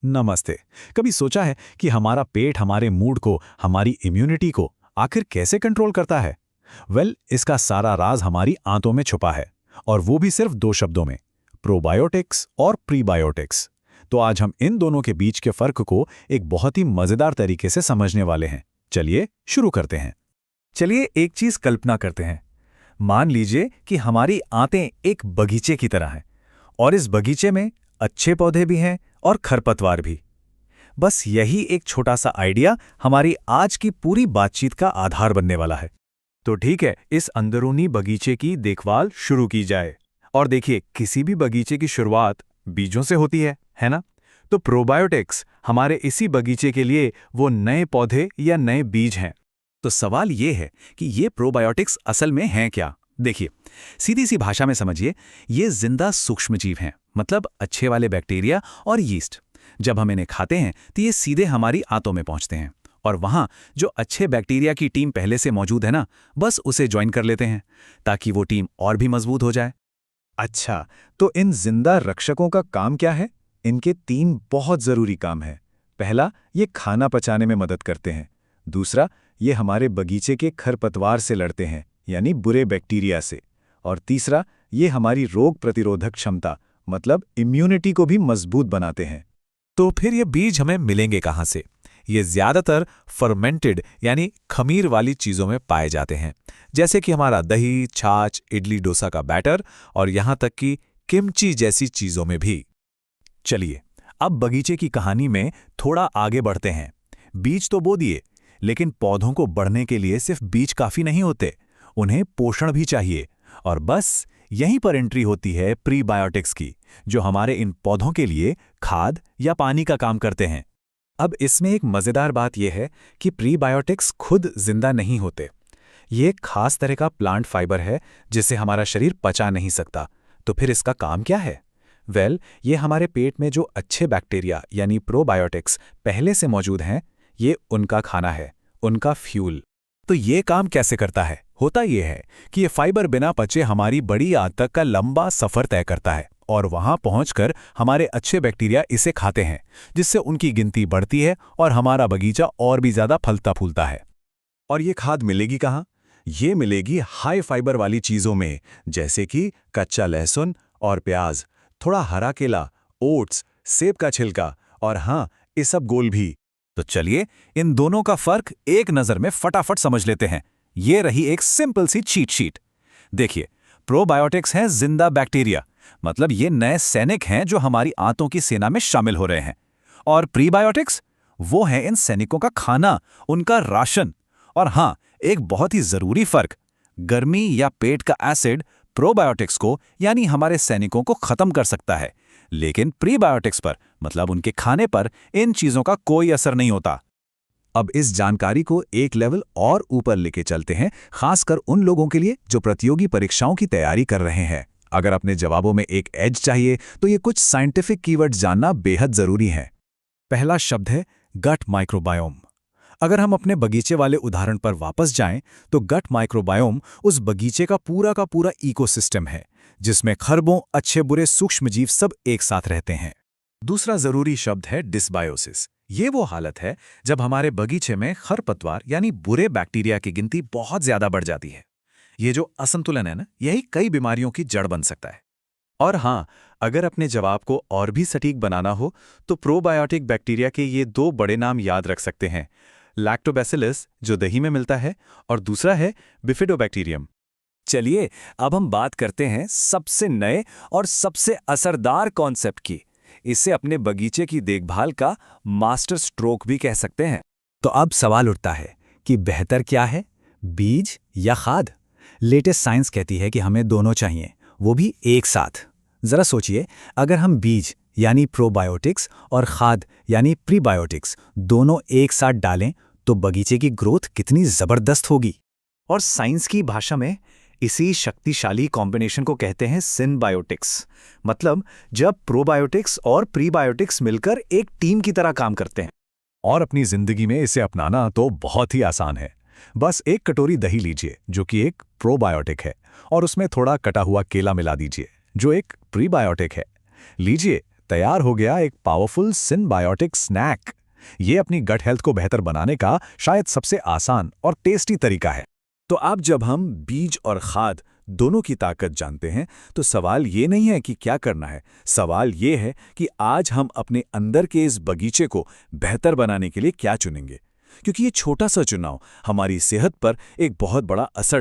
नमस्ते। कभी सोचा है कि हमारा पेट हमारे मूड को, हमारी इम्यूनिटी को आखिर कैसे कंट्रोल करता है? इसका सारा राज हमारी आंतों में छुपा है, और वो भी सिर्फ दो शब्दों में: प्रोबायोटिक्स और प्रीबायोटिक्स। तो आज हम इन दोनों के बीच के फर्क को एक बहुत ही मजेदार तरीके से समझने वाले हैं। चलिए शुरू करते हैं। चलिए एक चीज कल्पना करते हैं। मान लीजिए कि हमारी आंतें एक बगीचे की तरह हैं, और इस बगीचे में अच्छे पौधे भी हैं और खरपतवार भी। बस यही एक छोटा सा आइडिया हमारी आज की पूरी बातचीत का आधार बनने वाला है। तो ठीक है, इस अंदरूनी बगीचे की देखभाल शुरू की जाए। और देखिए, किसी भी बगीचे की शुरुआत बीजों से होती है ना? तो प्रोबायोटिक्स हमारे इसी बगीचे के लिए वो नए पौधे या नए बीज हैं। तो सवाल ये है कि ये प्रोबायोटिक्स असल में हैं क्या? देखिए, सीधी सी भाषा में समझिए, ये जिंदा सूक्ष्मजीव हैं, मतलब अच्छे वाले बैक्टीरिया और यीस्ट। जब हम इन्हें खाते हैं तो ये सीधे हमारी आंतों में पहुंचते हैं, और वहां जो अच्छे बैक्टीरिया की टीम पहले से मौजूद है ना, बस उसे ज्वाइन कर लेते हैं ताकि वो टीम और भी मजबूत हो जाए। अच्छा, तो इन जिंदा रक्षकों का काम क्या है? इनके 3 बहुत जरूरी काम हैं। पहला, ये खाना पचाने में मदद करते हैं। दूसरा, ये हमारे बगीचे के खरपतवार से लड़ते हैं, यानी बुरे बैक्टीरिया से। और तीसरा, ये हमारी रोग प्रतिरोधक क्षमता, मतलब इम्यूनिटी को भी मजबूत बनाते हैं। तो फिर ये बीज हमें मिलेंगे कहाँ से? ये ज्यादातर फर्मेंटेड यानी खमीर वाली चीजों में पाए जाते हैं, जैसे कि हमारा दही, छाछ, इडली डोसा का बैटर, और यहां तक कि किमची जैसी चीजों में भी। चलिए, अब बगीचे की कहानी में थोड़ा आगे बढ़ते हैं। बीज तो बो दिए, लेकिन पौधों को बढ़ने के लिए सिर्फ बीज काफी नहीं होते, उन्हें पोषण भी चाहिए। और बस यहीं पर एंट्री होती है प्रीबायोटिक्स की, जो हमारे इन पौधों के लिए खाद या पानी का काम करते हैं। अब इसमें एक मजेदार बात यह है कि प्रीबायोटिक्स खुद जिंदा नहीं होते। ये एक खास तरह का प्लांट फाइबर है जिसे हमारा शरीर पचा नहीं सकता। तो फिर इसका काम क्या है? ये हमारे पेट में जो अच्छे बैक्टीरिया यानी प्रोबायोटिक्स पहले से मौजूद हैं, ये उनका खाना है, उनका फ्यूल। तो ये काम कैसे करता है? होता ये है कि ये फाइबर बिना पचे हमारी बड़ी आंत तक का लंबा सफर तय करता है, और वहां पहुंचकर हमारे अच्छे बैक्टीरिया इसे खाते हैं, जिससे उनकी गिनती बढ़ती है और हमारा बगीचा और भी ज्यादा फलता फूलता है। और ये खाद मिलेगी कहाँ? ये मिलेगी हाई फाइबर वाली चीज़ों में, जैसे कि कच्चा लहसुन और प्याज, थोड़ा हरा केला, ओट्स, सेब का छिलका, और हाँ, इसबगोल भी। तो चलिए इन दोनों का फर्क एक नजर में फटाफट समझ लेते हैं। ये रही एक सिंपल सी चीट शीट। देखिए, प्रोबायोटिक्स हैं जिंदा बैक्टीरिया, मतलब ये नए सैनिक हैं जो हमारी आंतों की सेना में शामिल हो रहे हैं। और प्रीबायोटिक्स, वो हैं इन सैनिकों का खाना, उनका राशन। और हाँ, एक बहुत ही जरूरी फर्क, गर्मी या पेट का एसिड प्रोबायोटिक्स को यानी हमारे सैनिकों को खत्म कर सकता है, लेकिन प्रीबायोटिक्स पर, मतलब उनके खाने पर, इन चीजों का कोई असर नहीं होता। अब इस जानकारी को एक लेवल और ऊपर लेके चलते हैं, खासकर उन लोगों के लिए जो प्रतियोगी परीक्षाओं की तैयारी कर रहे हैं। अगर अपने जवाबों में एक एज चाहिए, तो ये कुछ साइंटिफिक कीवर्ड्स जानना बेहद जरूरी है। पहला शब्द है गट माइक्रोबायोम। अगर हम अपने बगीचे वाले उदाहरण पर वापस जाएं, तो गट माइक्रोबायोम उस बगीचे का पूरा इकोसिस्टम है, जिसमें खरबों अच्छे बुरे सूक्ष्मजीव सब एक साथ रहते हैं। दूसरा जरूरी शब्द है डिसबायोसिस। ये वो हालत है जब हमारे बगीचे में खरपतवार यानी बुरे बैक्टीरिया की गिनती बहुत ज्यादा बढ़ जाती है। ये जो असंतुलन है ना, यही कई बीमारियों की जड़ बन सकता है। और हाँ, अगर अपने जवाब को और भी सटीक बनाना हो, तो प्रोबायोटिक बैक्टीरिया के ये 2 बड़े नाम याद रख सकते हैं: लैक्टोबैसिलस, जो दही में मिलता है, और दूसरा है बिफिडोबैक्टीरियम। चलिए, अब हम बात करते हैं सबसे नए और सबसे असरदार कॉन्सेप्ट की। इसे अपने बगीचे की देखभाल का मास्टर स्ट्रोक भी कह सकते हैं। तो अब सवाल उठता है कि बेहतर क्या है, बीज या खाद? लेटेस्ट साइंस कहती है कि हमें दोनों चाहिए, वो भी एक साथ। जरा सोचिए, अगर हम बीज यानी प्रोबायोटिक्स और खाद यानी प्रीबायोटिक्स दोनों एक साथ डालें, तो बगीचे की ग्रोथ कितनी जबरदस्त होगी। और साइंस की भाषा में इसी शक्तिशाली कॉम्बिनेशन को कहते हैं सिनबायोटिक्स, मतलब जब प्रोबायोटिक्स और प्रीबायोटिक्स मिलकर एक टीम की तरह काम करते हैं। और अपनी जिंदगी में इसे अपनाना तो बहुत ही आसान है। बस एक कटोरी दही लीजिए, जो कि एक प्रोबायोटिक है, और उसमें थोड़ा कटा हुआ केला मिला दीजिए, जो एक प्रीबायोटिक है। लीजिए, तैयार हो गया एक पावरफुल सिनबायोटिक स्नैक। ये अपनी गट हेल्थ को बेहतर बनाने का शायद सबसे आसान और टेस्टी तरीका है। तो अब जब हम बीज और खाद दोनों की ताकत जानते हैं तो सवाल ये नहीं है कि क्या करना है, सवाल ये है कि आज हम अपने अंदर के इस बगीचे को बेहतर बनाने के लिए क्या चुनेंगे, क्योंकि ये छोटा सा चुनाव हमारी सेहत पर एक बहुत बड़ा असर